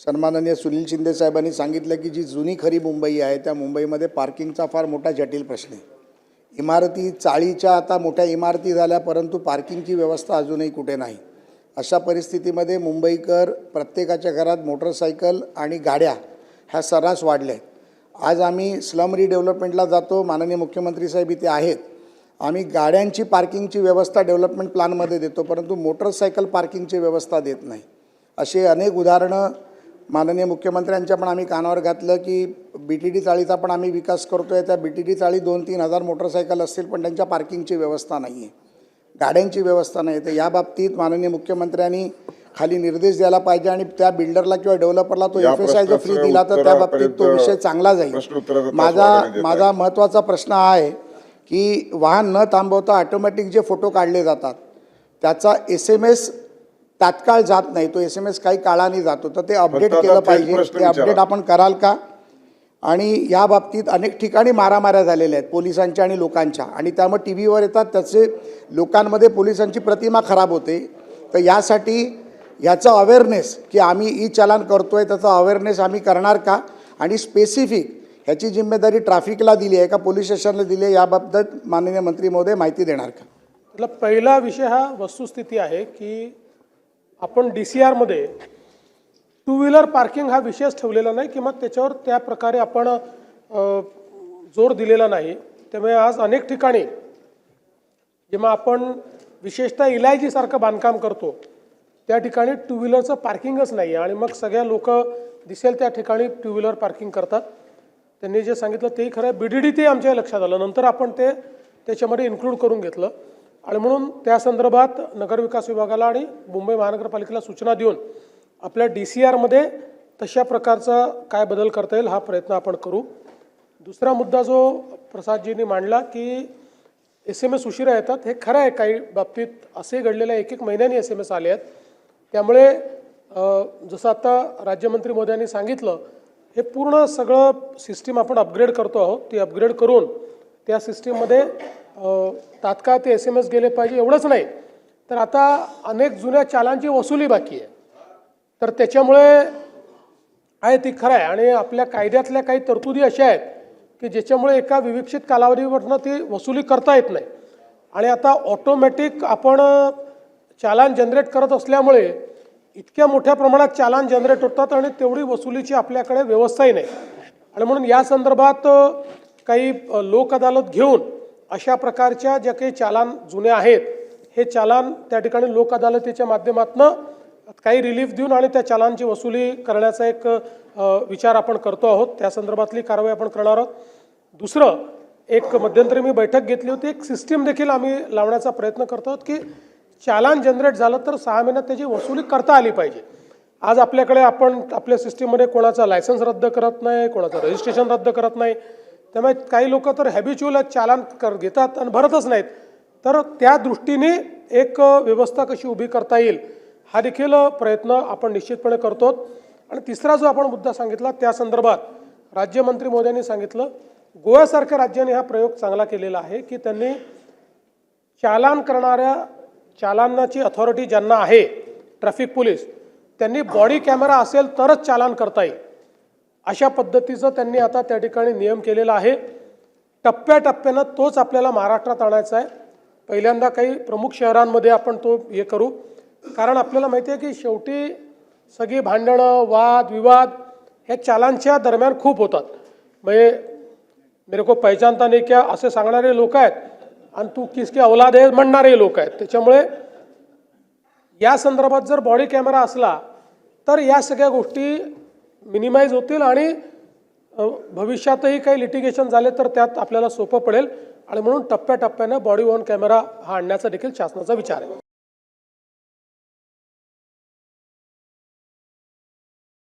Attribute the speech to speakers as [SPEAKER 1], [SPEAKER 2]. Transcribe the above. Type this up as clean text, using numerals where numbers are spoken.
[SPEAKER 1] सन्माननीय सुनील शिंदे साहेबांनी सांगितलं की जी जुनी खरी मुंबई आहे त्या मुंबईमध्ये पार्किंगचा फार मोठा जटिल प्रश्न आहे। इमारती चाळीच्या आता मोठ्या इमारती झाल्या, परंतु पार्किंगची व्यवस्था अजूनही कुठे नाही। अशा परिस्थितीमध्ये मुंबईकर प्रत्येकाच्या घरात मोटरसायकल आणि गाड्या ह्या सर्रास वाढल्या आहेत। आज आम्ही स्लम रिडेव्हलपमेंटला जातो, माननीय मुख्यमंत्री साहेब इथे आहेत। आम्ही गाड्यांची पार्किंगची व्यवस्था डेव्हलपमेंट प्लॅनमध्ये देतो, परंतु मोटरसायकल पार्किंगची व्यवस्था देत नाही। असे अनेक उदाहरणं माननीय मुख्यमंत्र्यांच्या पण आम्ही कानावर घातलं की BTD चाळीचा पण आम्ही विकास करतोय। त्या BTD चाळी 2-3 हजार मोटरसायकल असतील, पण त्यांच्या पार्किंगची व्यवस्था नाही आहे, गाड्यांची व्यवस्था नाही। तर या बाबतीत माननीय मुख्यमंत्र्यांनी खाली निर्देश द्यायला पाहिजे आणि त्या बिल्डरला किंवा डेव्हलपरला तो FSI जो फ्री दिला तर त्या बाबतीत तो विषय चांगला जाईल। माझा महत्त्वाचा प्रश्न आहे की वाहन न थांबवता ऑटोमॅटिक जे फोटो काढले जातात त्याचा SMS तात्काळ जात नाही, तो SMS काही काळाने जातो, तर ते अपडेट केलं पाहिजे। ते अपडेट आपण कराल का? आणि या बाबतीत अनेक ठिकाणी मारामाऱ्या झालेल्या आहेत पोलिसांच्या आणि लोकांच्या, आणि त्यामुळे TVवर येतात, त्याचे लोकांमध्ये पोलिसांची प्रतिमा खराब होते। तर यासाठी याचा अवेअरनेस की आम्ही चालान करतोय त्याचा अवेअरनेस आम्ही करणार का, आणि स्पेसिफिक ह्याची जिम्मेदारी ट्रॅफिकला दिली आहे का पोलीस स्टेशनला दिली आहे, याबाबत माननीय मंत्री महोदय माहिती देणार का?
[SPEAKER 2] मतलब पहिला विषय हा वस्तुस्थिती आहे की आपण DCR मध्ये 2 व्हीलर पार्किंग हा विषयच ठेवलेला नाही किंवा त्याच्यावर त्या प्रकारे आपण जोर दिलेला नाही। त्यामुळे आज अनेक ठिकाणी जेव्हा आपण विशेषतः इलायची सारखं बांधकाम करतो त्या ठिकाणी 2 व्हीलरचं पार्किंगच नाही आहे, आणि मग सगळ्या लोक दिसेल त्या ठिकाणी 2 व्हीलर पार्किंग करतात। त्यांनी जे सांगितलं तेही खरं, BDD ते आमच्या लक्षात आलं, नंतर आपण ते त्याच्यामध्ये इन्क्लूड करून घेतलं, आणि म्हणून त्या संदर्भात नगरविकास विभागाला आणि मुंबई महानगरपालिकेला सूचना देऊन आपल्या DCR मध्ये तशा प्रकारचा काय बदल करता येईल हा प्रयत्न आपण करू। दुसरा मुद्दा जो प्रसादजींनी मांडला की SMS उशिरा येतात, हे खरं आहे, काही बाबतीत असे घडलेले 1-1 महिन्यांनी SMS आले आहेत। त्यामुळे जसं आता राज्यमंत्री महोदयांनी सांगितलं, हे पूर्ण सगळं सिस्टीम आपण अपग्रेड करतो आहोत। ती अपग्रेड करून त्या सिस्टीममध्ये तात्काळ ते SMS गेले पाहिजे। एवढंच नाही तर आता अनेक जुन्या चालांची वसुली बाकी आहे, तर त्याच्यामुळे आहे ती खरं आहे, आणि आपल्या कायद्यातल्या काही तरतुदी अशा आहेत की ज्याच्यामुळे एका विविक्षित कालावधीवरनं ती वसुली करता येत नाही, आणि आता ऑटोमॅटिक आपण चालान जनरेट करत असल्यामुळे इतक्या मोठ्या प्रमाणात चालान जनरेट होतात आणि तेवढी वसुलीची आपल्याकडे व्यवस्थाही नाही, आणि म्हणून या संदर्भात काही लोक अदालत घेऊन अशा प्रकारच्या ज्या काही चालान जुने आहेत हे चालान त्या ठिकाणी लोक अदालतीच्या माध्यमातून काही रिलीफ देऊन आणि त्या चालांची वसुली करण्याचा एक विचार आपण करतो आहोत। त्या संदर्भातली कारवाई आपण करणार आहोत। दुसरं, एक मध्यंतरी मी बैठक घेतली होती, एक सिस्टीम देखील आम्ही लावण्याचा प्रयत्न करतो आहोत की चालान जनरेट झालं तर 6 महिन्यात त्याची वसुली करता आली पाहिजे। आज आपल्याकडे आपण आपल्या सिस्टीममध्ये कोणाचा लायसन्स रद्द करत नाही, कोणाचं रजिस्ट्रेशन रद्द करत नाही, त्यामुळे काही लोक तर हॅबिच्युअल चालान घेतात आणि भरतच नाहीत। तर त्या दृष्टीने एक व्यवस्था कशी उभी करता येईल हा देखील प्रयत्न आपण निश्चितपणे करतो। आणि तिसरा जो आपण मुद्दा सांगितला त्या संदर्भात राज्यमंत्री महोदयांनी सांगितलं, गोव्यासारख्या राज्याने हा प्रयोग चांगला केलेला आहे की त्यांनी चालान करणाऱ्या चालानाची अथॉरिटी ज्यांना आहे ट्रॅफिक पोलीस, त्यांनी बॉडी कॅमेरा असेल तरच चालान करता येईल अशा पद्धतीचं त्यांनी आता त्या ठिकाणी नियम केलेला आहे। टप्प्याटप्प्यानं तोच आपल्याला महाराष्ट्रात आणायचा आहे। पहिल्यांदा काही प्रमुख शहरांमध्ये आपण तो हे करू, कारण आपल्याला माहिती आहे की शेवटी सगळी भांडणं वाद विवाद हे चालांच्या दरम्यान खूप होतात। म्हणजे मेरे को पहचानता नहीं क्या असे सांगणारे लोक आहेत आणि तू किसके औलाद आहे म्हणणारे लोक आहेत। त्याच्यामुळे या संदर्भात जर बॉडी कॅमेरा असला तर या सगळ्या गोष्टी मिनिमाइज होतील, आणि भविष्यातही काही लिटिगेशन झाले तर त्यात आपल्याला सोपं पडेल, आणि म्हणून टप्प्याटप्प्यानं बॉडी वॉर्न कॅमेरा हा आणण्याचा देखील शासनाचा विचार आहे।